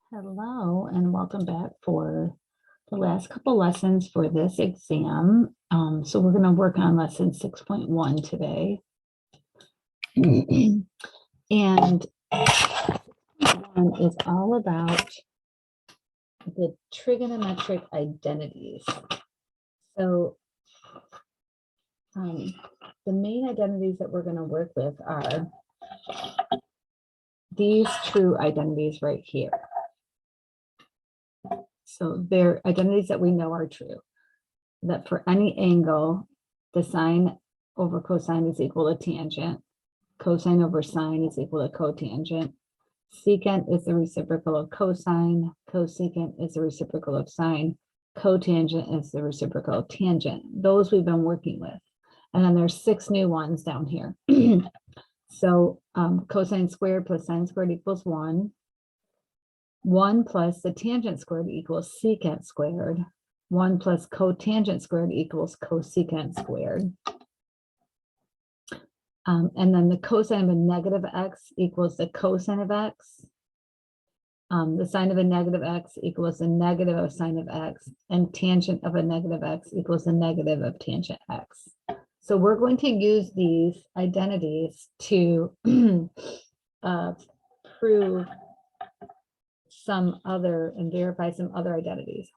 Hello and welcome back for the last couple lessons for this exam. So we're going to work on lesson 6.1 today. And one is all about the trigonometric identities. So the main identities that we're going to work with are these true identities right here. So they're identities that we know are true, that for any angle, the sine over cosine is equal to tangent, cosine over sine is equal to cotangent, secant is the reciprocal of cosine, cosecant is the reciprocal of sine, cotangent is the reciprocal of tangent. Those we've been working with. And then there's 6 new ones down here. So cosine squared plus sine squared equals 1. 1 plus the tangent squared equals secant squared. 1 plus cotangent squared equals cosecant squared. And then the cosine of a negative x equals the cosine of x. The sine of a negative x equals the negative of sine of x. And tangent of a negative x equals the negative of tangent x. So we're going to use these identities to prove some other and verify some other identities.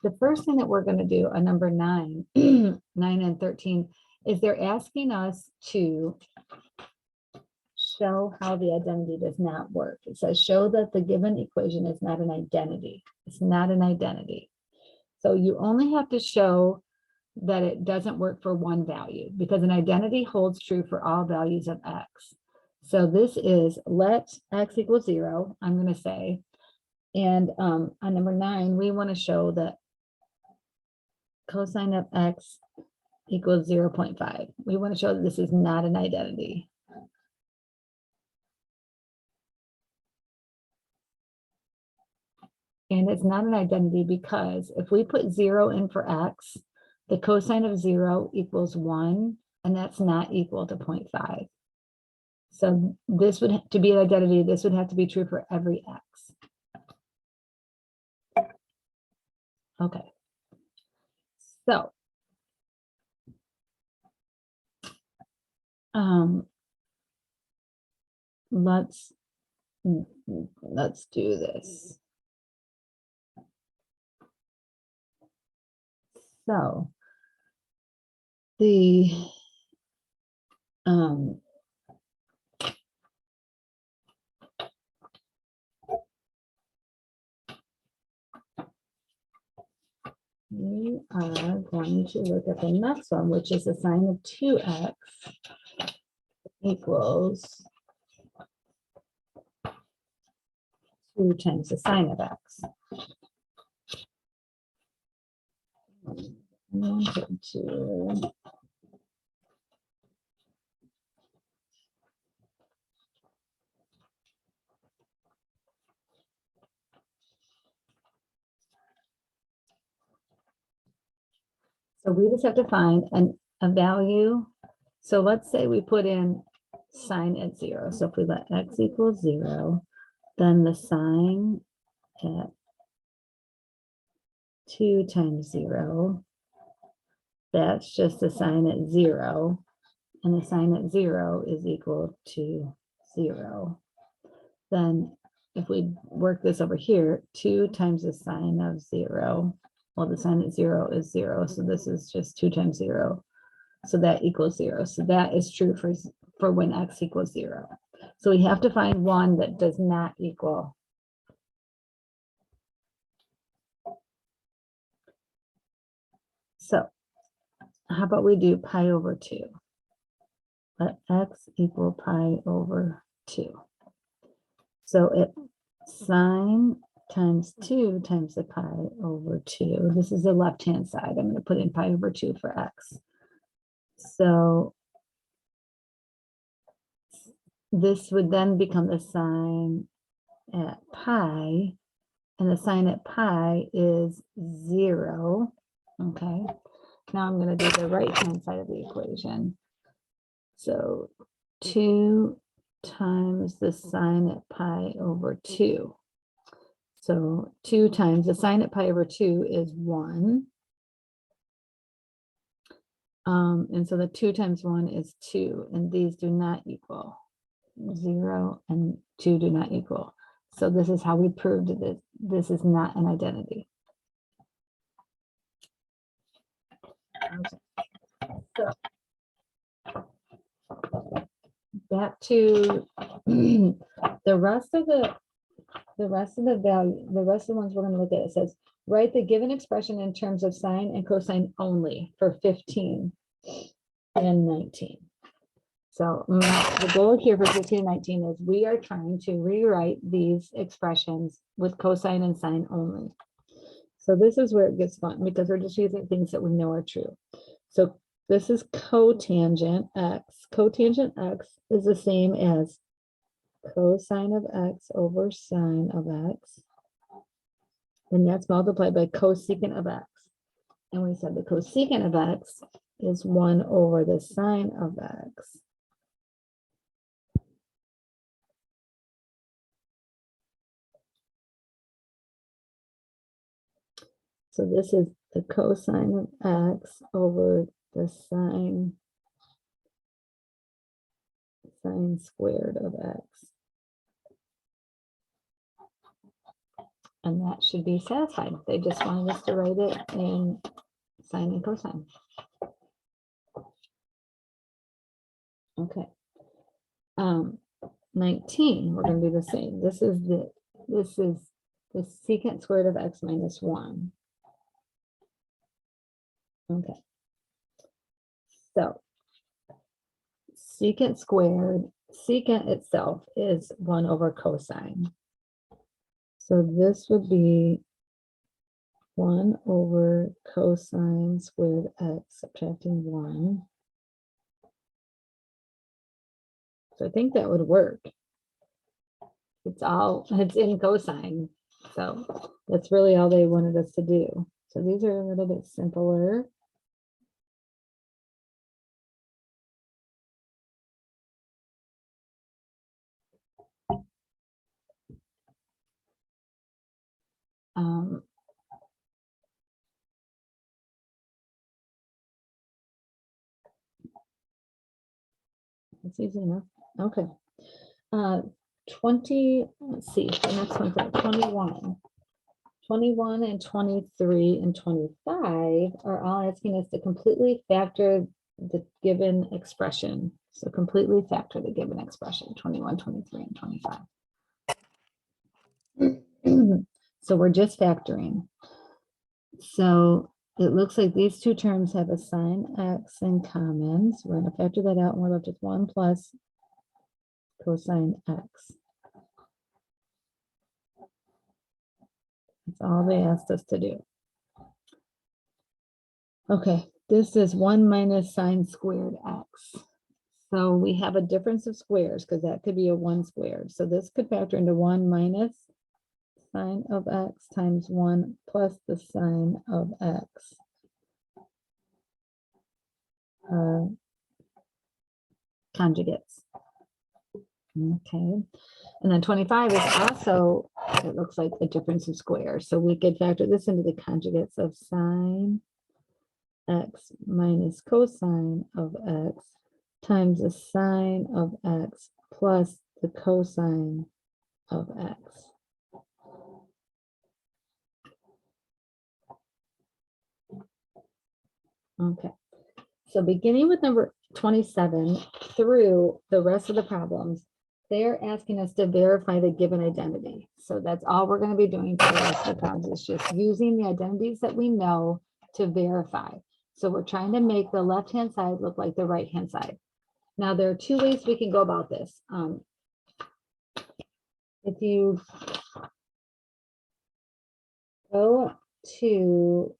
The first thing that we're going to do on number 9, 9 and 13, is they're asking us to show how the identity does not work. It says show that the given equation is not an identity. It's not an identity. So you only have to show that it doesn't work for one value, because an identity holds true for all values of x. So this is let x equal 0, I'm going to say. And on number 9, we want to show that cosine of x equals 0.5. We want to show that this is not an identity. And it's not an identity because if we put 0 in for x, the cosine of 0 equals 1, and that's not equal to 0.5. So this would, to be an identity, this would have to be true for every x. Okay. So let's do this. So the we are going to look at the next one, which is the sine of 2x equals 2 times the sine of x. 1, 2. So we just have to find a value. So let's say we put in sine at 0. So if we let x equal 0, then the sine at 2 times 0, that's just the sine at 0. And the sine at 0 is equal to 0. Then if we work this over here, 2 times the sine of 0, well, the sine at 0 is 0. So this is just 2 times 0. So that equals 0. So that is true for when x equals 0. So we have to find one that does not equal. So how about we do pi over 2? Let x equal pi over 2. So it sine times 2 times the pi over 2. This is the left-hand side. I'm going to put in pi over 2 for x. So this would then become the sine at pi, and the sine at pi is 0. Okay. Now I'm going to do the right-hand side of the equation. So 2 times the sine at pi over 2. So 2 times the sine at pi over 2 is 1. And so the 2 times 1 is 2, and these do not equal. 0 and 2 do not equal. So this is how we proved that this is not an identity. Okay. So back to the rest of the value, the rest of the ones we're going to look at. It says write the given expression in terms of sine and cosine only for 15 and 19. So the goal here for 15 and 19 is we are trying to rewrite these expressions with cosine and sine only. So this is where it gets fun because we're just using things that we know are true. So this is cotangent x. Cotangent x is the same as cosine of x over sine of x. And that's multiplied by cosecant of x. And we said the cosecant of x is 1 over the sine of x. So this is the cosine of x over the sine squared of x. And that should be satisfied. They just wanted us to write it in sine and cosine. Okay. 19, we're going to do the same. This is the secant squared of x minus 1. Okay. So secant squared, secant itself is 1 over cosine. So this would be 1 over cosine squared x subtracting 1. So I think that would work. It's in cosine. So that's really all they wanted us to do. So these are a little bit simpler. It's easy enough. Okay. 20, let's see, the next one's at 21. 21 and 23 and 25 are all asking us to completely factor the given expression. So completely factor the given expression, 21, 23, and 25. So we're just factoring. So it looks like these two terms have a sine x in common. So we're going to factor that out and we're left with 1 plus cosine x. That's all they asked us to do. Okay, this is 1 minus sine squared x. So we have a difference of squares because that could be a 1 squared. So this could factor into 1 minus sine of x times 1 plus the sine of x. Conjugates. Okay. And then 25 is also, it looks like a difference of squares. So we could factor this into the conjugates of sine x minus cosine of x times the sine of x plus the cosine of x. Okay. So beginning with number 27 through the rest of the problems, they're asking us to verify the given identity. So that's all we're going to be doing for the rest of the problems, is just using the identities that we know to verify. So we're trying to make the left-hand side look like the right-hand side. Now, there are two ways we can go about this. If you go to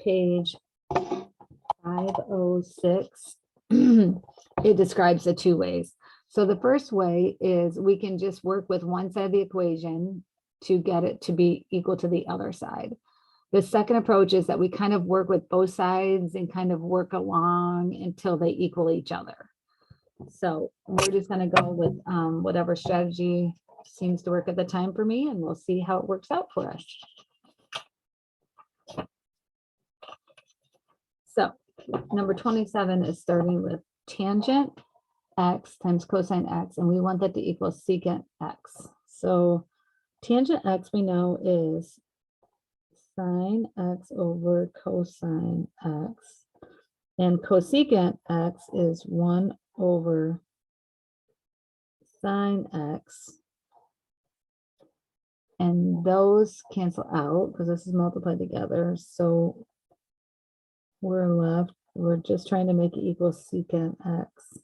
page 506, it describes the two ways. So the first way is we can just work with one side of the equation to get it to be equal to the other side. The second approach is that we kind of work with both sides and kind of work along until they equal each other. So we're just going to go with whatever strategy seems to work at the time for me, and we'll see how it works out for us. So number 27 is starting with tangent x times cosine x, and we want that to equal secant x. So tangent x we know is sine x over cosine x, and cosecant x is 1 over sine x, and those cancel out because this is multiplied together. So we're just trying to make it equal secant x.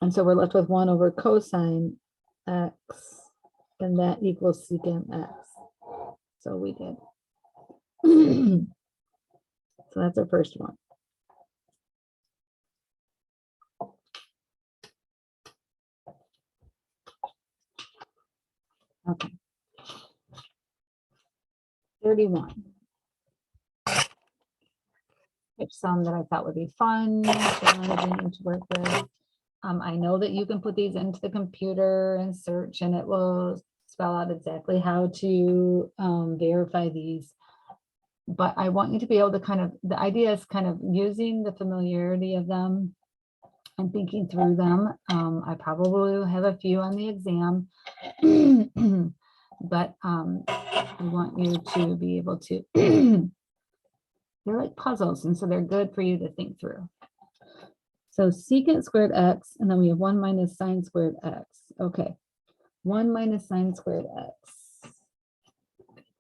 And so we're left with 1 over cosine x, and that equals secant x. So we did. So that's our first one. Okay. 31. Pick some that I thought would be fun, challenging to work with. I know that you can put these into the computer and search, and it will spell out exactly how to verify these. But I want you to be able to kind of, the idea is kind of using the familiarity of them and thinking through them. I probably will have a few on the exam, but I want you to be able to, they're like puzzles, and so they're good for you to think through. So secant squared x, and then we have 1 minus sine squared x. Okay, 1 minus sine squared x.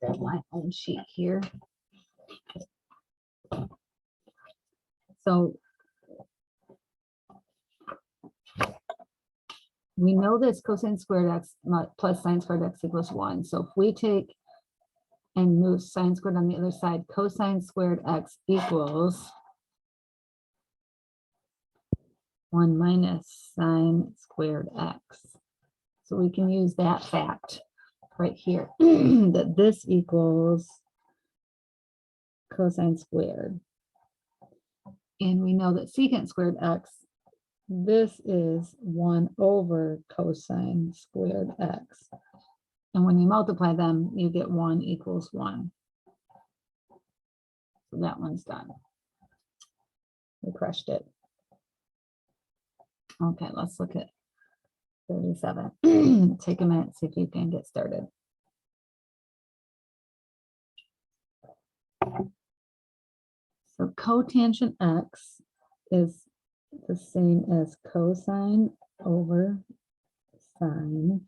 Grab my own sheet here. So we know this cosine squared x plus sine squared x equals 1. So if we take and move sine squared on the other side, cosine squared x equals 1 minus sine squared x. So we can use that fact right here, that this equals cosine squared. And we know that secant squared x, this is 1 over cosine squared x. And when you multiply them, you get 1 equals 1. So that one's done. We crushed it. Okay, let's look at 37. Take a minute, see if you can get started. So cotangent x is the same as cosine over sine.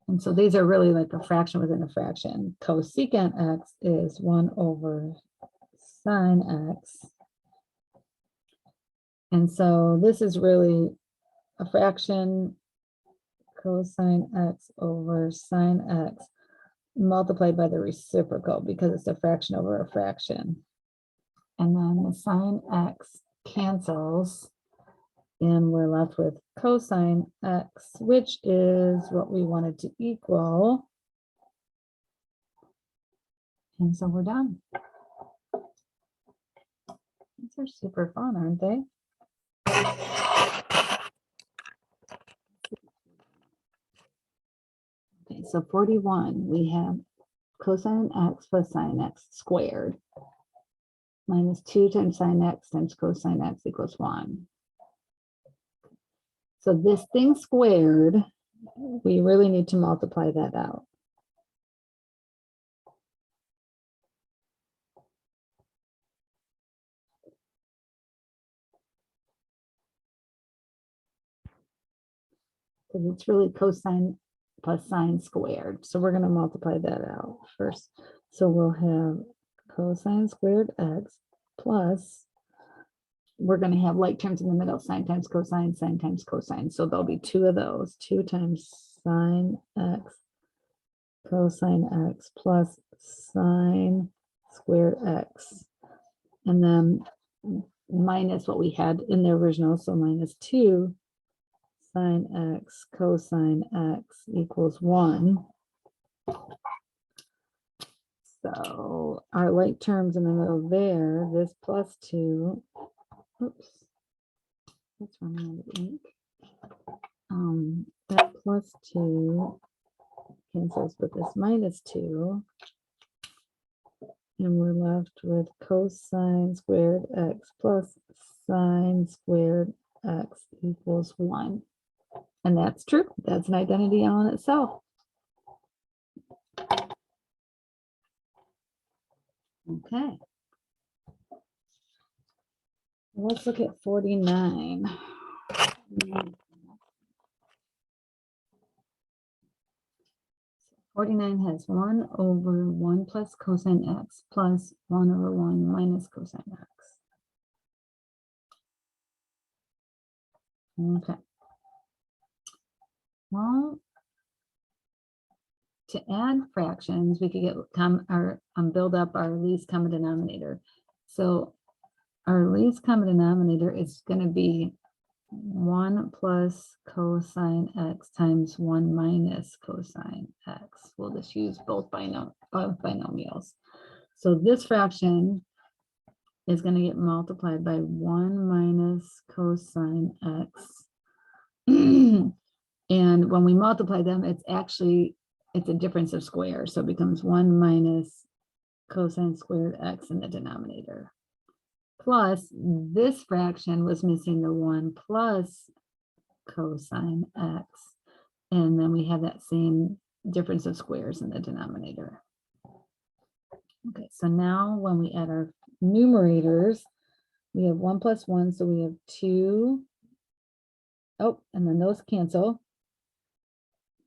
And so these are really like a fraction within a fraction. Cosecant x is 1 over sine x. And so this is really a fraction, cosine x over sine x, multiplied by the reciprocal because it's a fraction over a fraction. And then the sine x cancels, and we're left with cosine x, which is what we wanted to equal. And so we're done. These are super fun, aren't they? Okay, so 41, we have cosine x plus sine x squared minus 2 times sine x times cosine x equals 1. So this thing squared, we really need to multiply that out. Because it's really cosine plus sine squared. So we're going to multiply that out first. So we'll have cosine squared x plus, we're going to have like terms in the middle, sine times cosine, sine times cosine. So there'll be 2 of those, 2 times sine x cosine x plus sine squared x. And then minus what we had in the original, so minus 2 sine x cosine x equals 1. So our like terms in the middle there, this plus 2, oops, that's running out of ink. That plus 2 cancels with this minus 2. And we're left with cosine squared x plus sine squared x equals 1. And that's true. That's an identity on itself. Okay. Let's look at 49. 49 has 1 over 1 plus cosine x plus 1 over 1 minus cosine x. Okay. Well, to add fractions, we could get build up our least common denominator. So our least common denominator is going to be 1 plus cosine x times 1 minus cosine x. We'll just use both binomials. So this fraction is going to get multiplied by 1 minus cosine x. And when we multiply them, it's a difference of squares. So it becomes 1 minus cosine squared x in the denominator. Plus, this fraction was missing the 1 plus cosine x. And then we have that same difference of squares in the denominator. Okay, so now when we add our numerators, we have 1 plus 1, so we have 2. Oh, and then those cancel.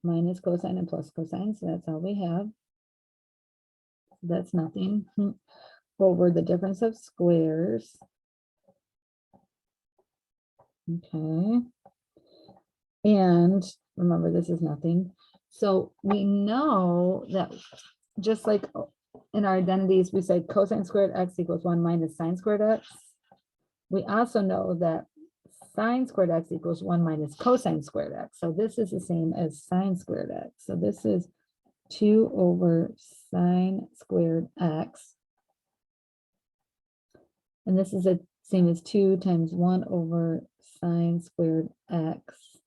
Minus cosine and plus cosine, so that's all we have. That's nothing. Over the difference of squares. Okay. And remember, this is nothing. So we know that just like in our identities, we say cosine squared x equals 1 minus sine squared x. We also know that sine squared x equals 1 minus cosine squared x. So this is the same as sine squared x. So this is 2 over sine squared x. And this is the same as 2 times 1 over sine squared x.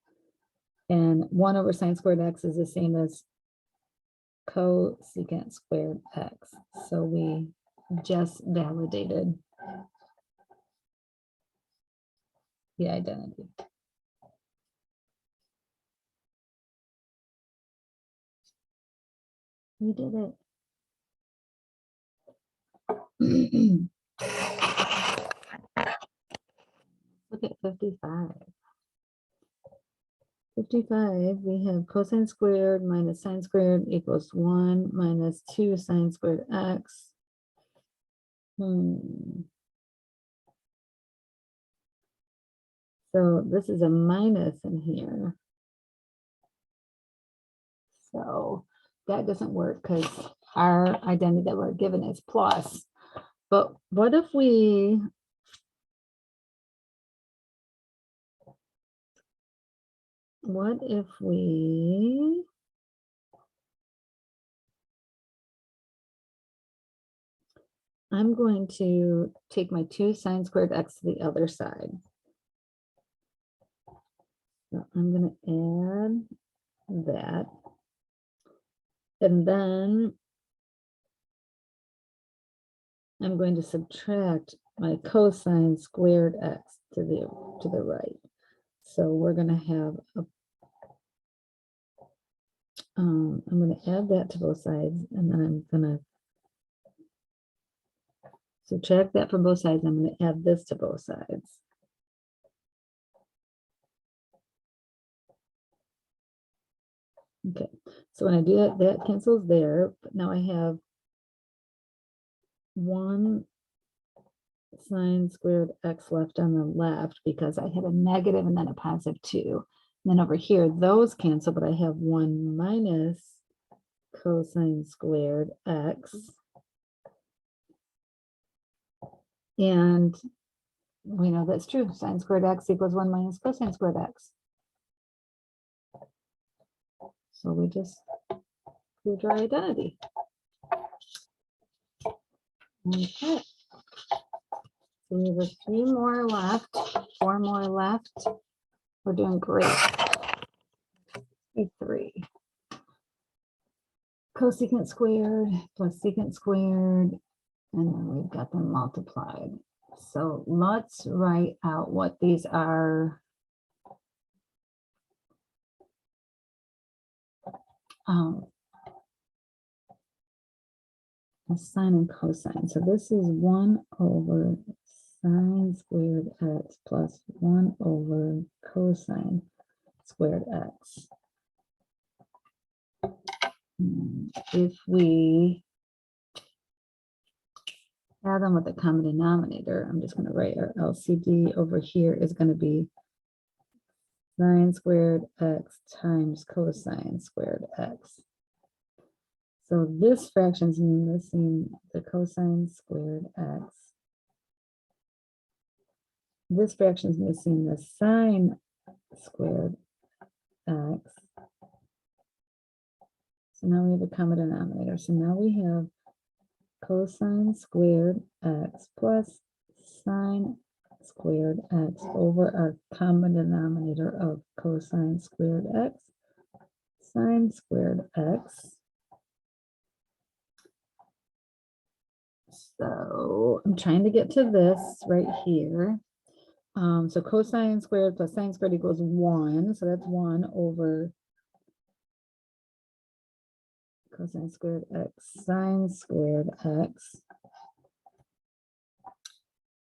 And 1 over sine squared x is the same as cosecant squared x. So we just validated the identity. We did it. Look at 55. 55, we have cosine squared minus sine squared equals 1 minus 2 sine squared x. So this is a minus in here. So that doesn't work because our identity that we're given is plus. But what if we I'm going to take my 2 sine squared x to the other side. So I'm going to add that. And then I'm going to subtract my cosine squared x to the right. So we're going to have I'm going to add that to both sides, and then I'm going to subtract that from both sides. I'm going to add this to both sides. Okay, so when I do that, that cancels there, but now I have 1 sine squared x left on the left because I had a negative and then a positive 2. And then over here, those cancel, but I have 1 minus cosine squared x. And we know that's true. Sine squared x equals 1 minus cosine squared x. So we just proved our identity. Okay. So we have a few more left, 4 more left. We're doing great. 3. Cosecant squared plus secant squared, and then we've got them multiplied. So let's write out what these are. Sine and cosine. So this is 1 over sine squared x plus 1 over cosine squared x. If we add them with a common denominator, I'm just going to write our LCD over here is going to be sine squared x times cosine squared x. So this fraction is missing the cosine squared x. This fraction is missing the sine squared x. So now we have a common denominator. So now we have cosine squared x plus sine squared x over our common denominator of cosine squared x, sine squared x. So I'm trying to get to this right here. So cosine squared plus sine squared equals 1. So that's 1 over cosine squared x, sine squared x.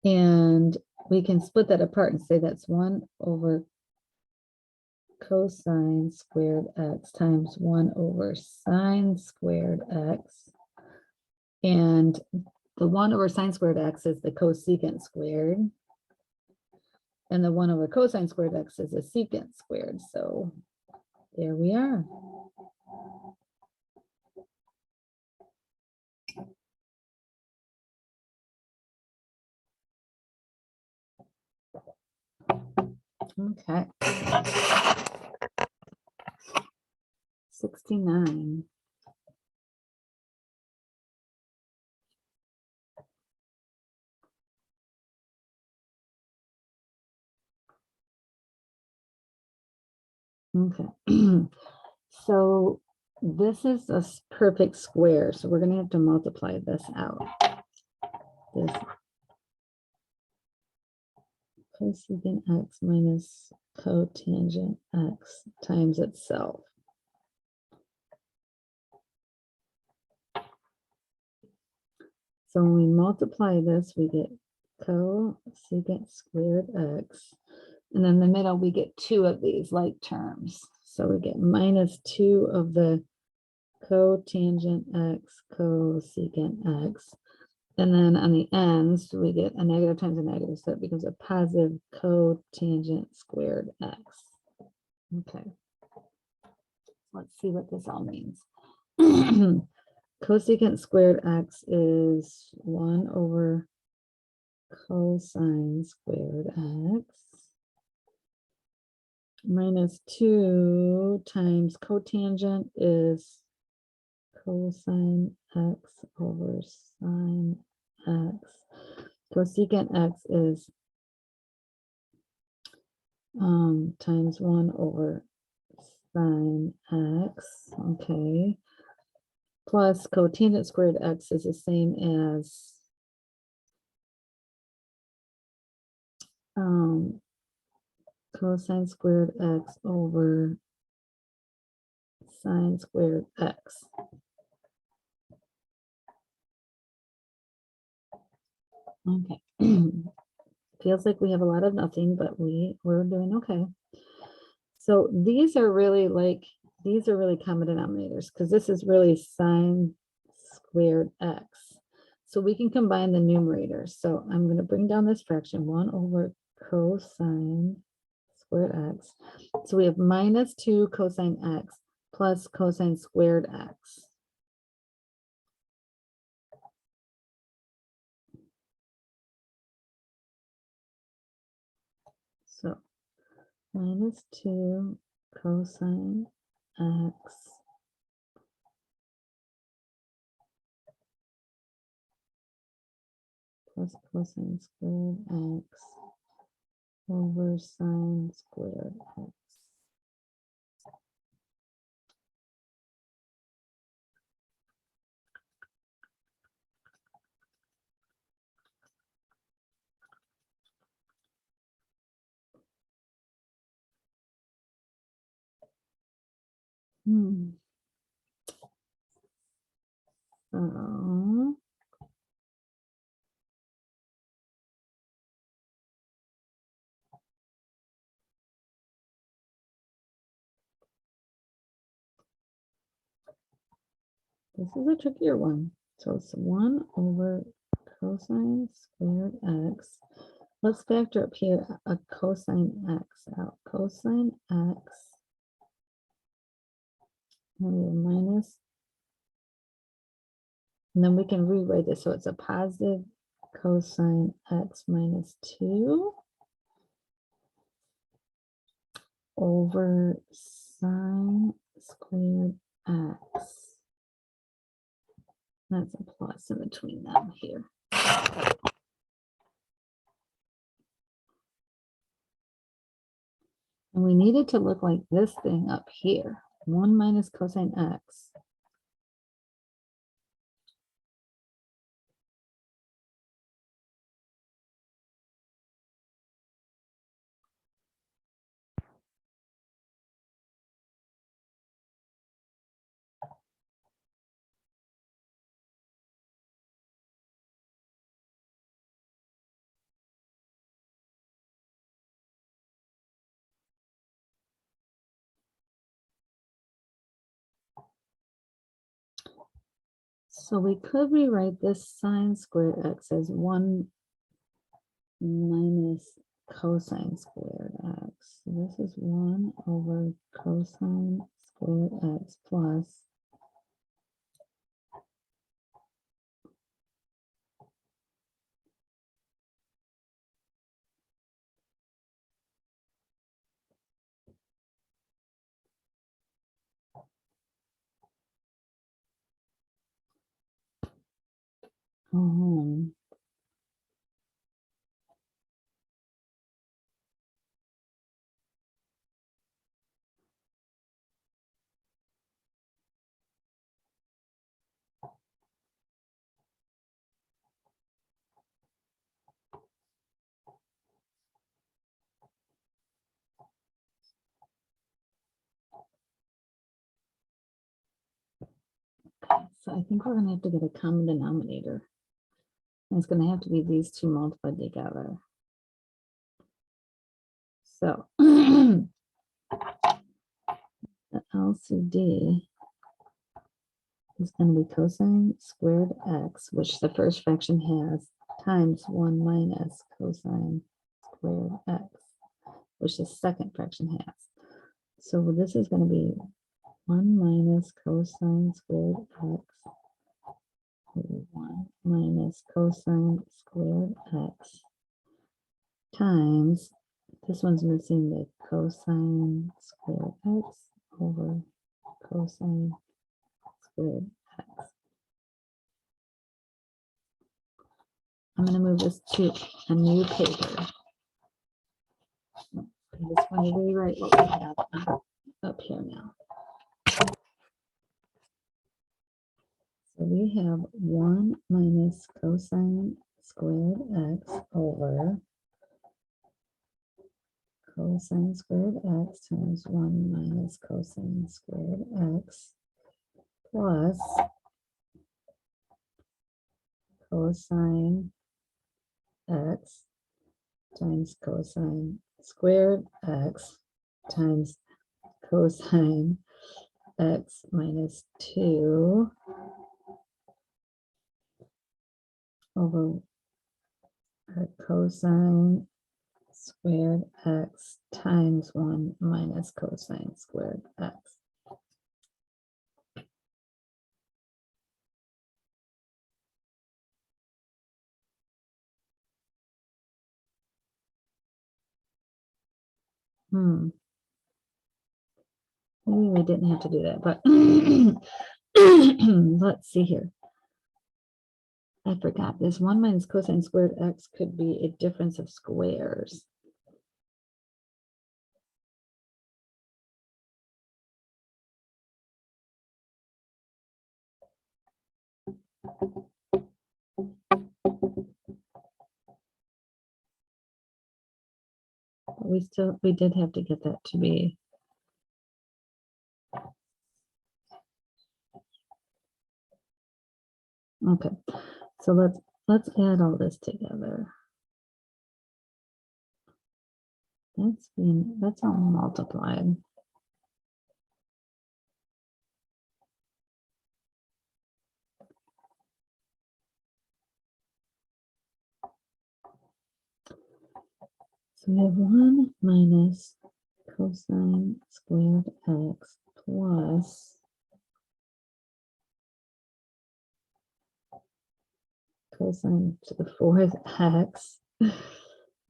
And we can split that apart and say that's 1 over cosine squared x times 1 over sine squared x. And the 1 over sine squared x is the cosecant squared. And the 1 over cosine squared x is a secant squared. So there we are. Okay. 69. Okay. So this is a perfect square. So we're going to have to multiply this out. This cosecant x minus cotangent x times itself. So when we multiply this, we get cosecant squared x. And in the middle, we get 2 of these like terms. So we get minus 2 of the cotangent x, cosecant x. And then on the ends, we get a negative times a negative, so it becomes a positive cotangent squared x. Okay. Let's see what this all means. Cosecant squared x is 1 over cosine squared x minus 2 times cotangent is cosine x over sine x. Cosecant x is times 1 over sine x, okay, plus cotangent squared x is the same as cosine squared x over sine squared x. Okay. Feels like we have a lot of nothing, but we're doing okay. So these are really common denominators because this is really sine squared x. So we can combine the numerators. So I'm going to bring down this fraction 1 over cosine squared x. So we have minus 2 cosine x plus cosine squared x. So minus 2 cosine x plus cosine squared x over sine squared x. So this is a trickier one. So it's 1 over cosine squared x. Let's factor up here a cosine x out. Cosine x, and we have minus, and then we can rewrite this so it's a positive cosine x minus 2 over sine squared x. That's a plus in between them here. And we need it to look like this thing up here, 1 minus cosine x. So we could rewrite this sine squared x as 1 minus cosine squared x. So this is 1 over cosine squared x plus um, so I think we're going to have to get a common denominator. And it's going to have to be these two multiplied together. So the LCD is going to be cosine squared x, which the first fraction has, times 1 minus cosine squared x, which the second fraction has. So this is going to be 1 minus cosine squared x, 1 minus cosine squared x, times, this one's missing the cosine squared x over cosine squared x. I'm going to move this to a new paper. I just want to rewrite what we have up here now. So we have 1 minus cosine squared x over cosine squared x times 1 minus cosine squared x plus cosine x times cosine squared x times cosine x minus 2 over cosine squared x times 1 minus cosine squared x. Maybe we didn't have to do that, but let's see here. I forgot this 1 minus cosine squared x could be a difference of squares. But we did have to get that to be Okay, so let's add all this together. That's all multiplied. So we have 1 minus cosine squared x plus cosine to the 4th x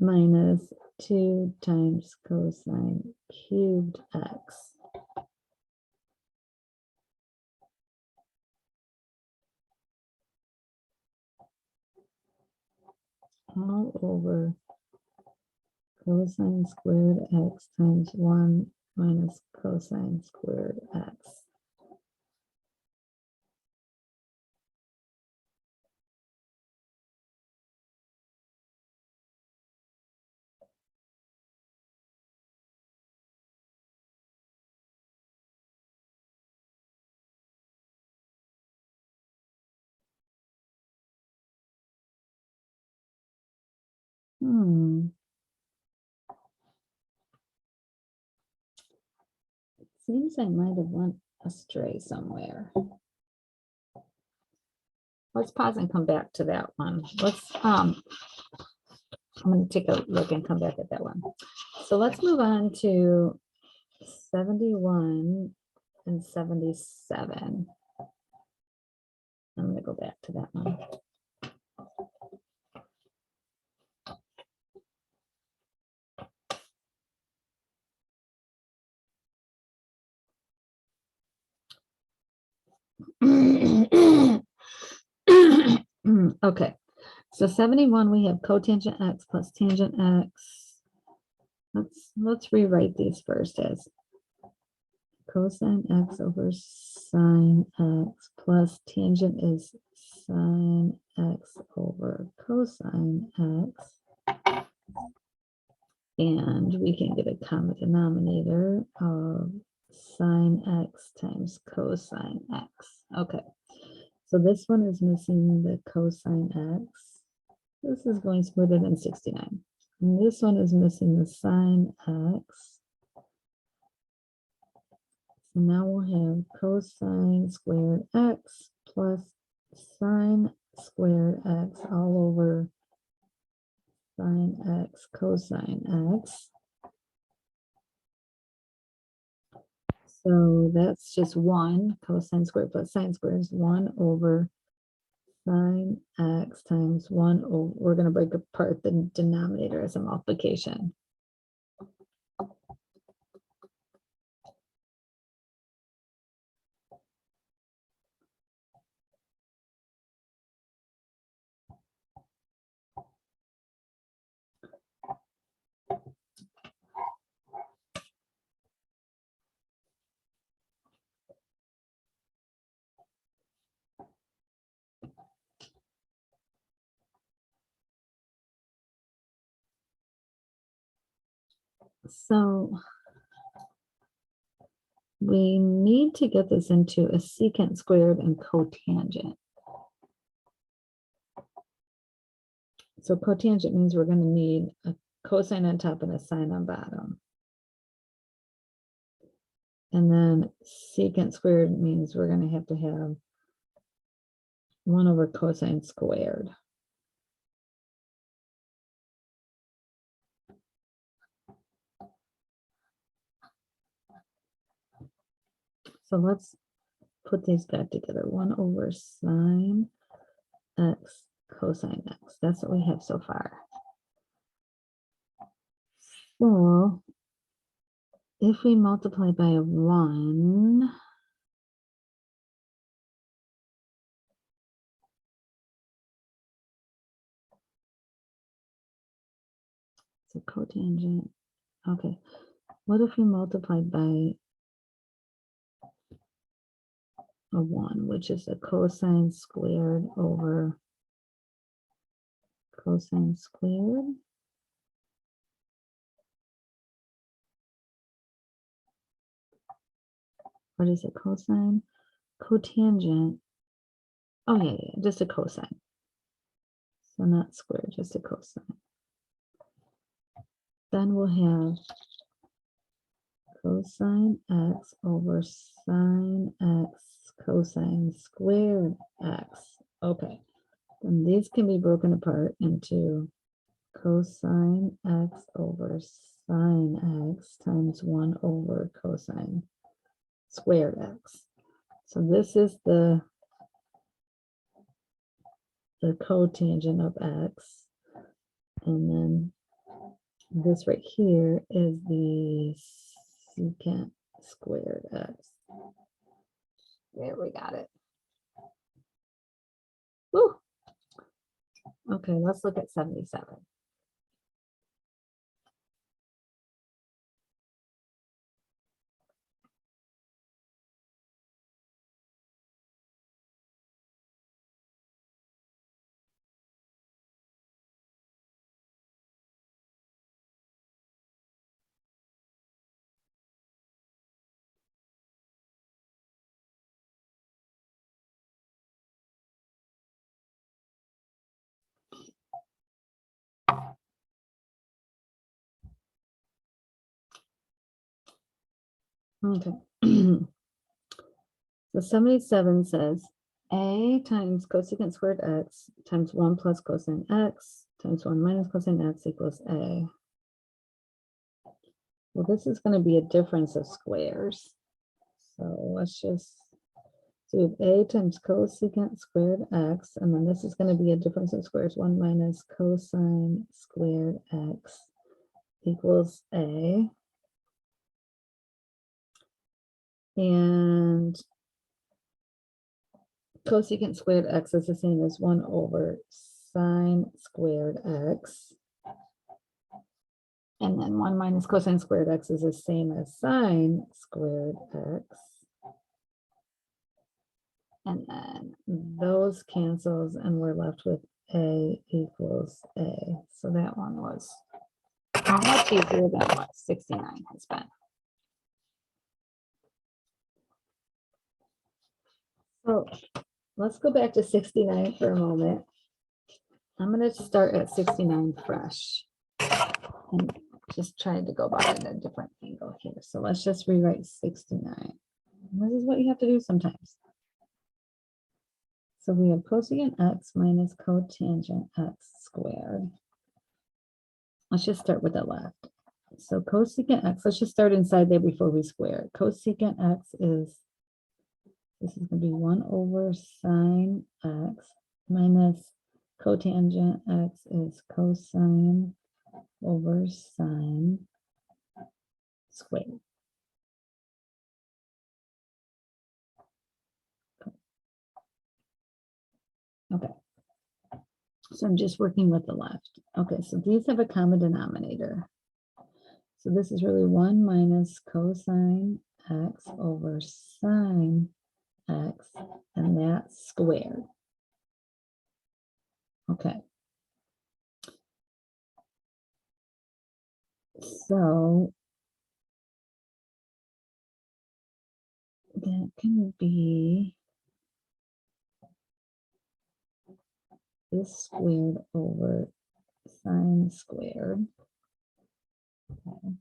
minus 2 times cosine cubed x. All over cosine squared x times 1 minus cosine squared x. Seems I might have went astray somewhere. Let's pause and come back to that one. I'm going to take a look and come back at that one. So let's move on to 71 and 77. I'm going to go back to that one. Okay, so 71, we have cotangent x plus tangent x. Let's rewrite these first as cosine x over sine x plus tangent is sine x over cosine x. And we can get a common denominator of sine x times cosine x. Okay, so this one is missing the cosine x. This is going smoother than 69. And this one is missing the sine x. So now we'll have cosine squared x plus sine squared x all over sine x cosine x. So that's just 1 cosine squared plus sine squared is 1 over sine x times 1 over, we're going to break apart the denominator as a multiplication. So we need to get this into a secant squared and cotangent. So cotangent means we're going to need a cosine on top and a sine on bottom. And then secant squared means we're going to have 1 over cosine squared. So let's put these back together. 1 over sine x cosine x. That's what we have so far. So if we multiply by a 1, so cotangent. Okay. What if we multiplied by a 1, which is a cosine squared over cosine squared? What is a cosine? Cotangent Oh, yeah, just a cosine. So not square, just a cosine. Then we'll have cosine x over sine x cosine squared x. Okay, then these can be broken apart into cosine x over sine x times 1 over cosine squared x. So this is the cotangent of x, and then this right here is the secant squared x. There, we got it. Woo. Okay, let's look at 77. Okay. So 77 says a times cosecant squared x times 1 plus cosine x times 1 minus cosine x equals a. Well, this is going to be a difference of squares. So let's just do a times cosecant squared x, and then this is going to be a difference of squares, 1 minus cosine squared x equals a. And cosecant squared x is the same as 1 over sine squared x. And then 1 minus cosine squared x is the same as sine squared x. And then those cancels, and we're left with a equals a. So that one was much easier than what 69 has been. So let's go back to 69 for a moment. I'm going to start at 69 fresh and just try to go about it at a different angle here. So let's just rewrite 69. This is what you have to do sometimes. So we have cosecant x minus cotangent x squared. Let's just start with the left. So cosecant x, let's just start inside there before we square. Cosecant x is, this is going to be 1 over sine x minus cotangent x is cosine over sine squared. Okay. So I'm just working with the left. Okay, so these have a common denominator. So this is really 1 minus cosine x over sine x, and that's squared. Okay. So that can be this squared over sine squared. Okay.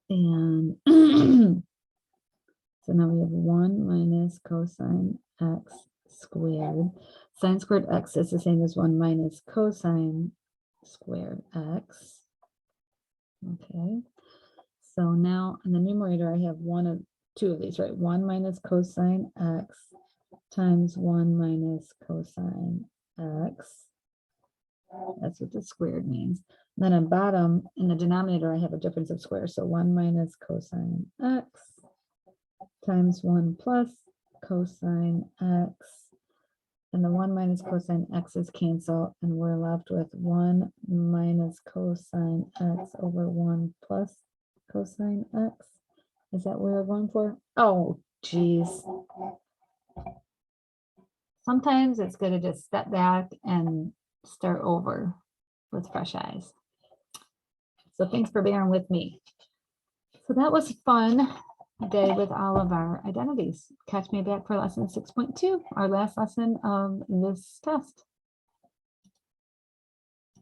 And so now we have 1 minus cosine x squared. Sine squared x is the same as 1 minus cosine squared x. Okay. So now in the numerator, I have two of these, right? 1 minus cosine x times 1 minus cosine x. That's what the squared means. Then on bottom, in the denominator, I have a difference of squares. So 1 minus cosine x times 1 plus cosine x. And the 1 minus cosine x's cancel, and we're left with 1 minus cosine x over 1 plus cosine x. Is that what we're going for? Oh, geez. Sometimes it's good to just step back and start over with fresh eyes. So thanks for bearing with me. So that was fun. day with all of our identities. Catch me back for lesson 6.2, our last lesson of this test.